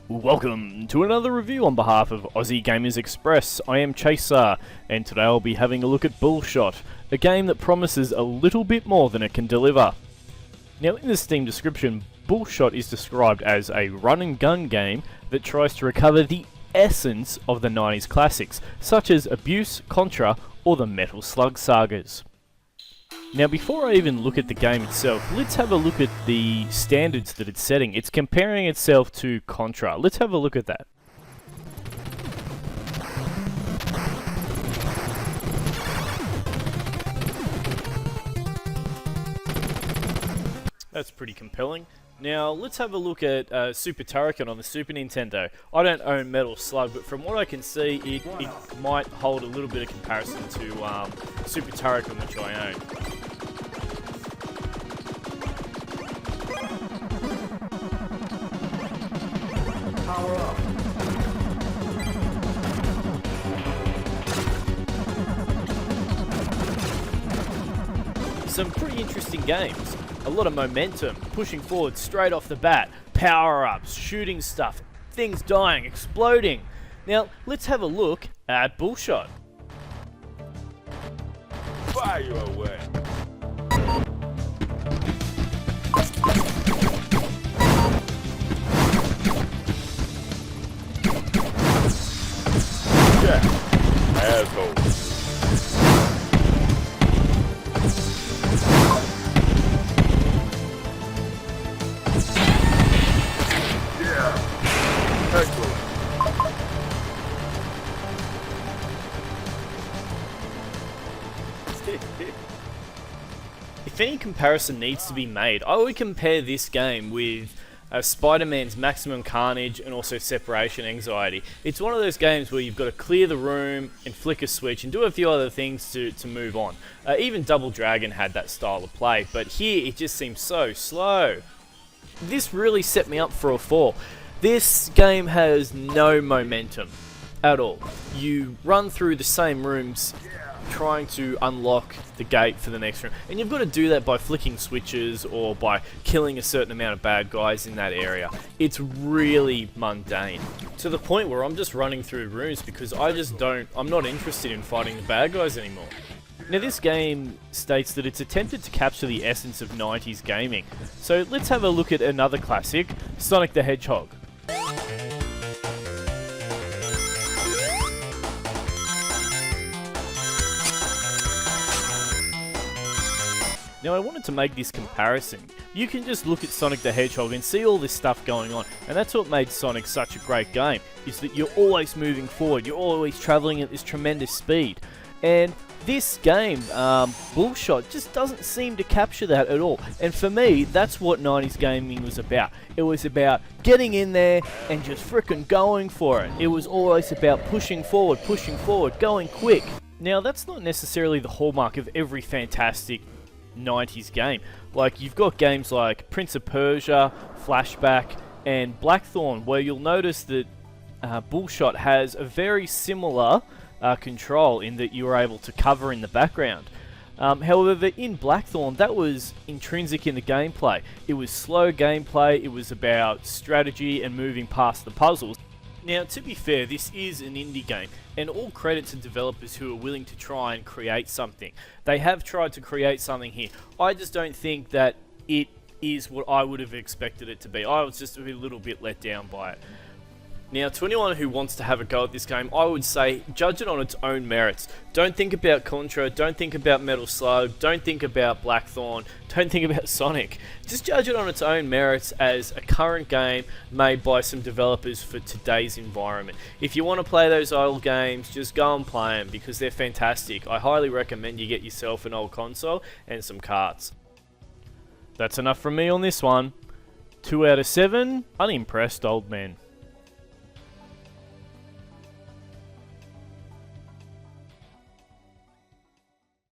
Welcome to another review on behalf of Aussie Gamers Express. I am Chaser, and today I'll be having a look at Bullshot, a game that promises a little bit more than it can deliver. Now, in the Steam description, Bullshot is described as a run-and-gun game that tries to recover the essence of the 90s classics, such as Abuse, Contra, or the Metal Slug sagas. Now, before I even look at the game itself, let's have a look at the standards that it's setting. It's comparing itself to Contra. Let's have a look at that. That's pretty compelling. Now, let's have a look at Super Turrican on the Super Nintendo. I don't own Metal Slug, but from what I can see, it might hold a little bit of comparison to Super Turrican, which I own. Power up. Some pretty interesting games. A lot of momentum, pushing forward straight off the bat, power-ups, shooting stuff, things dying, exploding. Now, let's have a look at Bullshot. Fire away. Yeah, asshole. If any comparison needs to be made, I would compare this game with Spider-Man's Maximum Carnage and also Separation Anxiety. It's one of those games where you've got to clear the room and flick a switch and do a few other things to move on. Even Double Dragon had that style of play, but here it just seems so slow. This really set me up for a fall. This game has no momentum at all. You run through the same rooms trying to unlock the gate for the next room, and you've got to do that by flicking switches or by killing a certain amount of bad guys in that area. It's really mundane, to the point where I'm just running through rooms because I'm not interested in fighting the bad guys anymore. Now, this game states that it's attempted to capture the essence of 90s gaming, so let's have a look at another classic, Sonic the Hedgehog. Now, I wanted to make this comparison. You can just look at Sonic the Hedgehog and see all this stuff going on, and that's what made Sonic such a great game, is that you're always moving forward, you're always travelling at this tremendous speed. And this game, Bullshot, just doesn't seem to capture that at all. And for me, that's what 90s gaming was about. It was about getting in there and just frickin' going for it. It was always about pushing forward, going quick. Now, that's not necessarily the hallmark of every fantastic 90s game. Like, you've got games like Prince of Persia, Flashback, and Blackthorn, where you'll notice that Bullshot has a very similar control in that you are able to cover in the background. However, in Blackthorn, that was intrinsic in the gameplay. It was slow gameplay, it was about strategy and moving past the puzzles. Now, to be fair, this is an indie game, and all credit to developers who are willing to try and create something. They have tried to create something here. I just don't think that it is what I would have expected it to be. I was just a little bit let down by it. Now, to anyone who wants to have a go at this game, I would say judge it on its own merits. Don't think about Contra, don't think about Metal Slug, don't think about Blackthorn, don't think about Sonic. Just judge it on its own merits as a current game made by some developers for today's environment. If you want to play those old games, just go and play them because they're fantastic. I highly recommend you get yourself an old console and some carts. That's enough from me on this one. 2 out of 7, unimpressed old men.